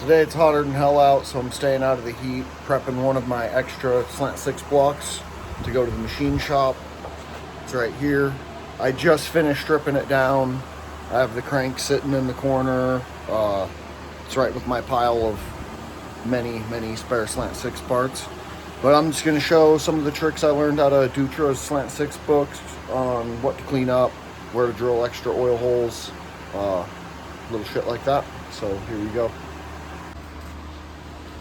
Today it's hotter than hell out, so I'm staying out of the heat, prepping one of my extra Slant Six blocks to go to the machine shop. It's right here. I just finished stripping it down. I have the crank sitting in the corner. It's right with my pile of many spare Slant Six parts. But I'm just going to show some of the tricks I learned out of Dutra's Slant Six books on what to clean up, where to drill extra oil holes, little shit like that. So here we go.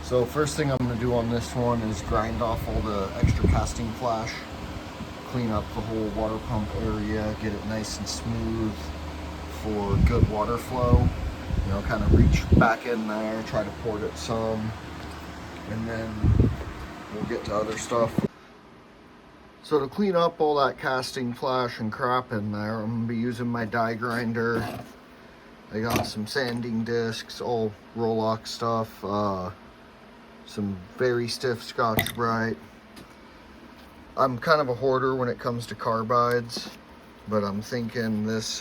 So first thing I'm going to do on this one is grind off all the extra casting flash, clean up the whole water pump area, get it nice and smooth for good water flow. You know, kind of reach back in there, try to port it some, and then we'll get to other stuff. So to clean up all that casting flash and crap in there, I'm going to be using my die grinder. I got some sanding discs, all Rolox stuff, some very stiff Scotch-Brite. I'm kind of a hoarder when it comes to carbides, but I'm thinking this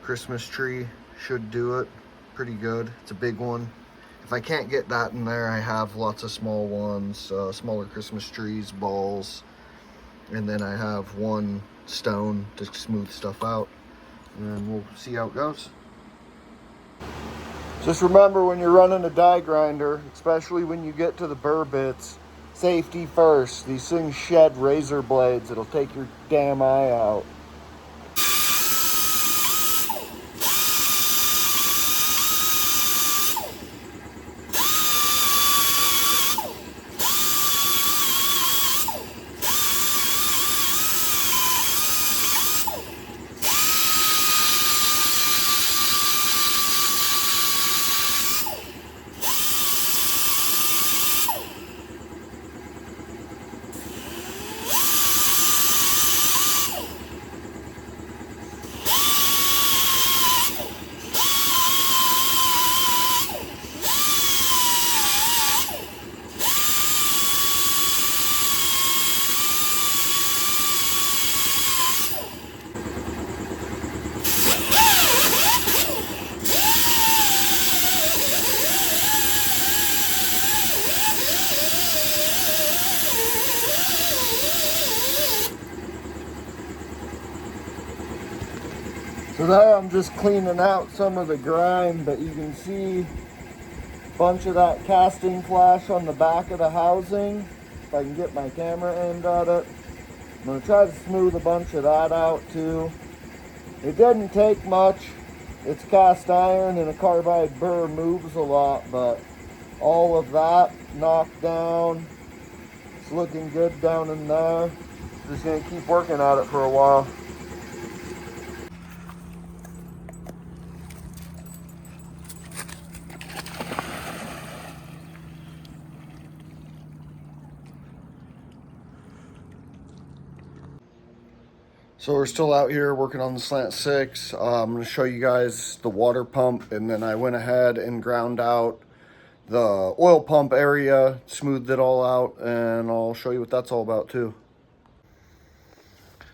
Christmas tree should do it pretty good. It's a big one. If I can't get that in there, I have lots of small ones, smaller Christmas trees, balls, and then I have one stone to smooth stuff out, and we'll see how it goes. Just remember, when you're running a die grinder, especially when you get to the burr bits, safety first. These things shed razor blades. It'll take your damn eye out. So there I'm just cleaning out some of the grime, but you can see a bunch of that casting flash on the back of the housing. If I can get my camera aimed at it. I'm going to try to smooth a bunch of that out too. It didn't take much. It's cast iron and a carbide burr moves a lot, but all of that knocked down. It's looking good down in there. Just going to keep working at it for a while. So we're still out here working on the Slant Six. I'm going to show you guys the water pump, and then I went ahead and ground out the oil pump area, smoothed it all out, and I'll show you what that's all about too.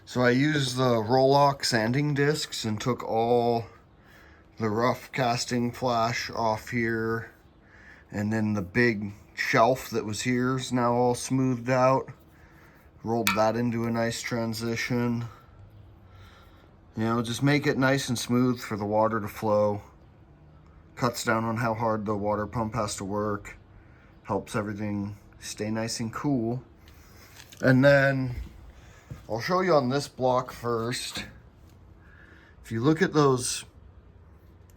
So I used the Rolox sanding discs and took all the rough casting flash off here, and then the big shelf that was here is now all smoothed out. Rolled that into a nice transition. You know, just make it nice and smooth for the water to flow. Cuts down on how hard the water pump has to work. Helps everything stay nice and cool. And then I'll show you on this block first. If you look at those,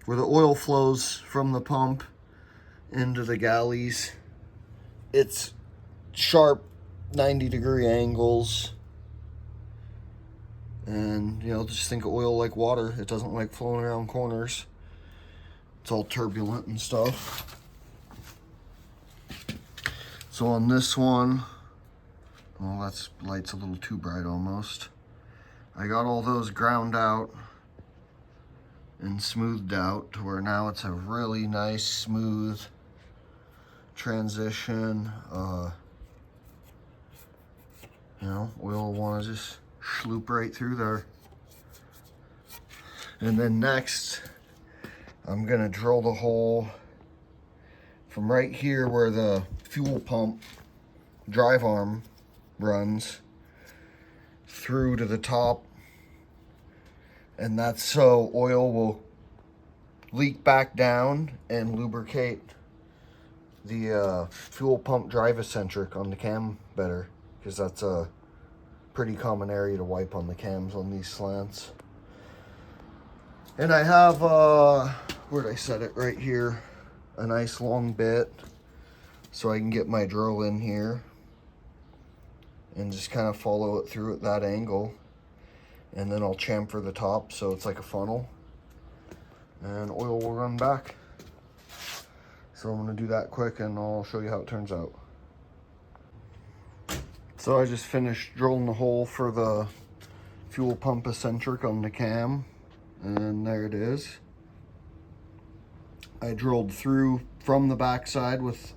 where the oil flows from the pump into the galleys, it's sharp 90-degree angles. And, you know, just think of oil like water. It doesn't like flowing around corners. It's all turbulent and stuff. So on this one, well, that light's a little too bright almost. I got all those ground out and smoothed out to where now it's a really nice, smooth transition. You know, oil will want to just sloop right through there. And then next, I'm gonna drill the hole from right here where the fuel pump drive arm runs through to the top, and that's so oil will leak back down and lubricate the fuel pump drive eccentric on the cam better, because that's a pretty common area to wipe on the cams on these slants. And I have, where'd I set it? Right here, a nice long bit, so I can get my drill in here and just kind of follow it through at that angle. And then I'll chamfer the top so it's like a funnel, and oil will run back. So I'm gonna do that quick and I'll show you how it turns out. So I just finished drilling the hole for the fuel pump eccentric on the cam, and there it is. I drilled through from the backside with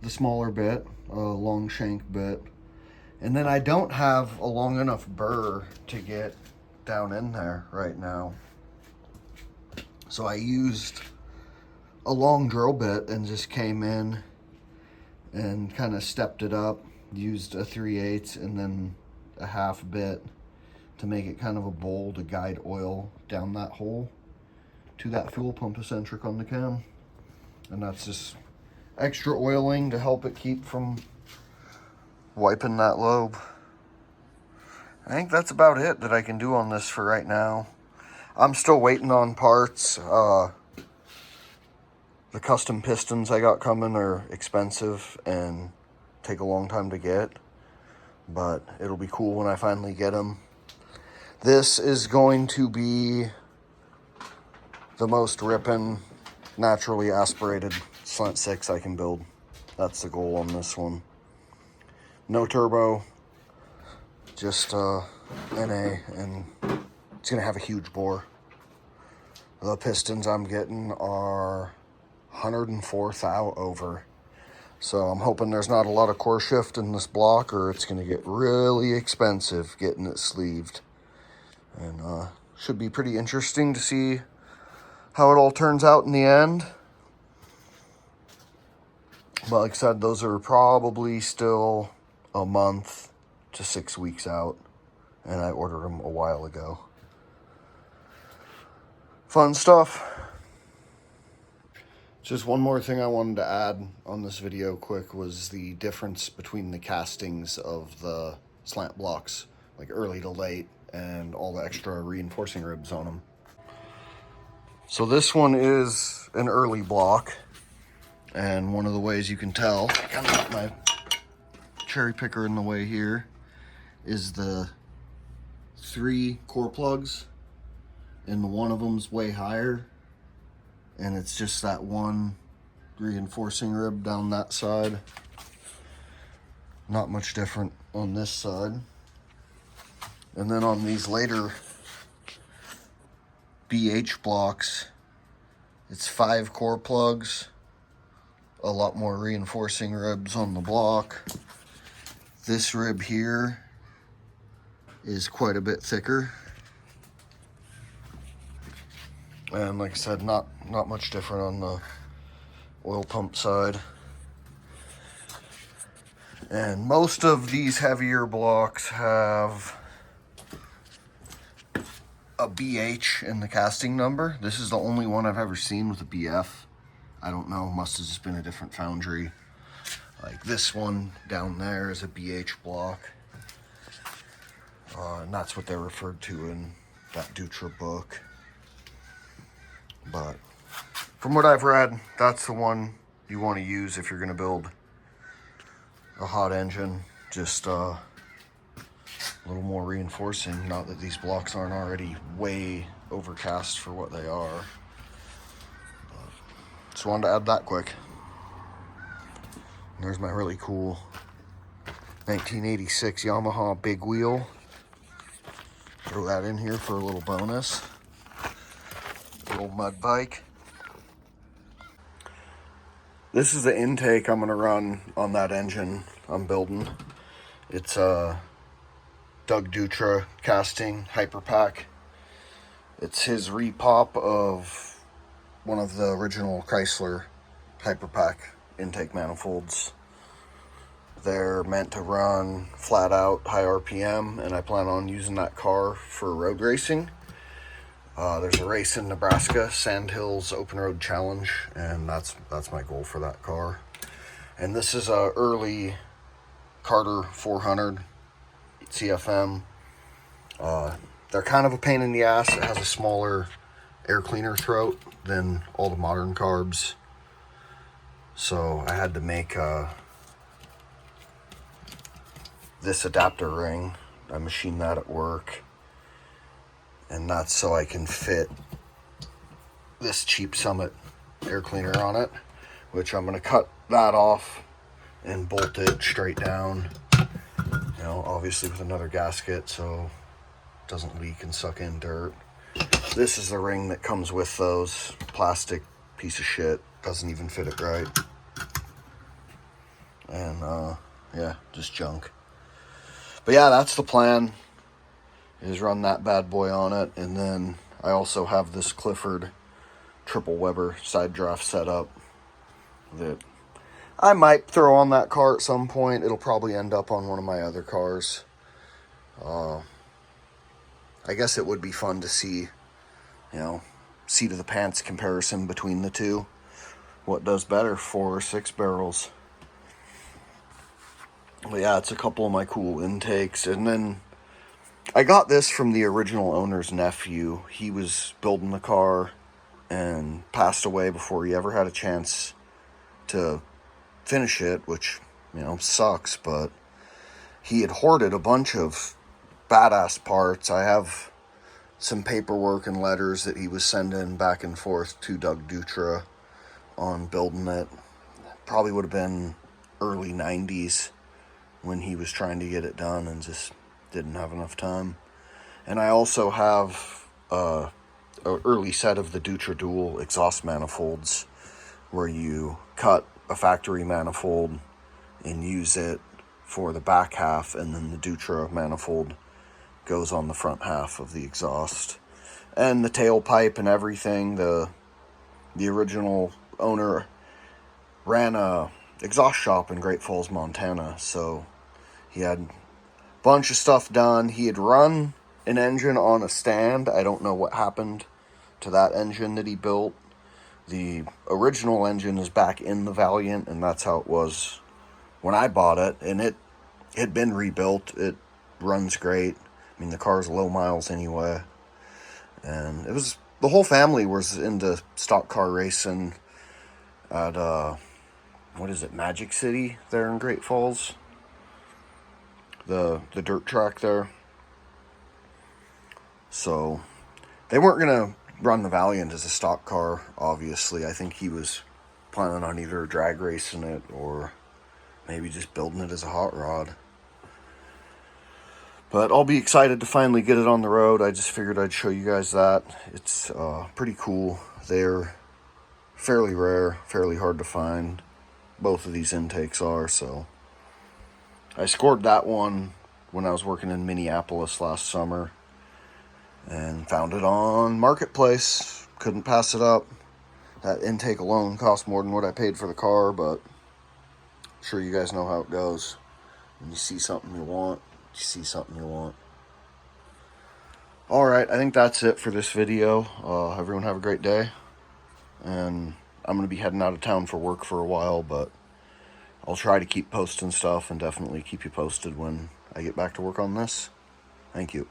the smaller bit, a long shank bit. And then I don't have a long enough burr to get down in there right now. So I used a long drill bit and just came in and kind of stepped it up, used a 3/8 and then a half bit to make it kind of a bowl to guide oil down that hole to that fuel pump eccentric on the cam. And that's just extra oiling to help it keep from wiping that lobe. I think that's about it that I can do on this for right now. I'm still waiting on parts. The custom pistons I got coming are expensive and take a long time to get, but it'll be cool when I finally get them. This is going to be the most ripping, naturally aspirated Slant Six I can build. That's the goal on this one. No turbo, just NA, and it's gonna have a huge bore. The pistons I'm getting are 104 thou over. So I'm hoping there's not a lot of core shift in this block, or it's gonna get really expensive getting it sleeved. And should be pretty interesting to see how it all turns out in the end. But like I said, those are probably still a month to 6 weeks out, and I ordered them a while ago. Fun stuff. Just one more thing I wanted to add on this video quick was the difference between the castings of the slant blocks, like early to late, and all the extra reinforcing ribs on them. So this one is an early block, and one of the ways you can tell, I kind of got my cherry picker in the way here, is the 3 core plugs, and the one of them's way higher, and it's just that one reinforcing rib down that side. Not much different on this side. And then on these later BH blocks, it's 5 core plugs, a lot more reinforcing ribs on the block. This rib here is quite a bit thicker. And like I said, not much different on the oil pump side. And most of these heavier blocks have a BH in the casting number. This is the only one I've ever seen with a BF. I don't know, must have just been a different foundry. Like this one down there is a BH block. And that's what they're referred to in that Dutra book. But from what I've read, that's the one you want to use if you're going to build a hot engine. Just a little more reinforcing. Not that these blocks aren't already way overcast for what they are. But just wanted to add that quick. And there's my really cool 1986 Yamaha big wheel. Throw that in here for a little bonus. Little mud bike. This is the intake I'm gonna run on that engine I'm building. It's a Doug Dutra casting hyper pack. It's his repop of one of the original Chrysler Hyperpack intake manifolds. They're meant to run flat out high RPM, and I plan on using that car for road racing. There's a race in Nebraska, Sandhills Open Road Challenge, and that's my goal for that car. And this is a early Carter 400 CFM. They're kind of a pain in the ass. It has a smaller air cleaner throat than all the modern carbs, so I had to make this adapter ring. I machined that at work, and that's so I can fit this cheap Summit air cleaner on it, which I'm going to cut that off and bolt it straight down, you know, obviously with another gasket so it doesn't leak and suck in dirt. This is the ring that comes with those. Plastic piece of shit, doesn't even fit it right, and yeah, just junk. But yeah, that's the plan, is run that bad boy on it. And then I also have this Clifford triple Weber side draft setup that I might throw on that car at some point. It'll probably end up on one of my other cars. I guess it would be fun to see, you know, seat of the pants comparison between the two. What does better, 4 or 6 barrels? But yeah, it's a couple of my cool intakes. And then I got this from the original owner's nephew. He was building the car and passed away before he ever had a chance to finish it, which, you know, sucks, but he had hoarded a bunch of badass parts. I have some paperwork and letters that he was sending back and forth to Doug Dutra on building it. Probably would have been early 90s when he was trying to get it done and just didn't have enough time. And I also have an early set of the Dutra Dual exhaust manifolds, where you cut a factory manifold and use it for the back half, and then the Dutra manifold goes on the front half of the exhaust. And the tailpipe and everything, the original owner ran a exhaust shop in Great Falls, Montana, so he had a bunch of stuff done. He had run an engine on a stand. I don't know what happened to that engine that he built. The original engine is back in the Valiant, and that's how it was when I bought it, and it had been rebuilt. It runs great. I mean, the car's low miles anyway, and it was, the whole family was into stock car racing at what is it, Magic City there in Great Falls, the dirt track there. So they weren't gonna run the Valiant as a stock car, obviously. I think he was planning on either drag racing it or maybe just building it as a hot rod. But I'll be excited to finally get it on the road. I just figured I'd show you guys that. It's pretty cool. They're fairly rare, fairly hard to find. Both of these intakes are, so. I scored that one when I was working in Minneapolis last summer and found it on Marketplace. Couldn't pass it up. That intake alone cost more than what I paid for the car, but I'm sure you guys know how it goes. When you see something you want, you see something you want. Alright, I think that's it for this video. Everyone have a great day. And I'm going to be heading out of town for work for a while, but I'll try to keep posting stuff and definitely keep you posted when I get back to work on this. Thank you.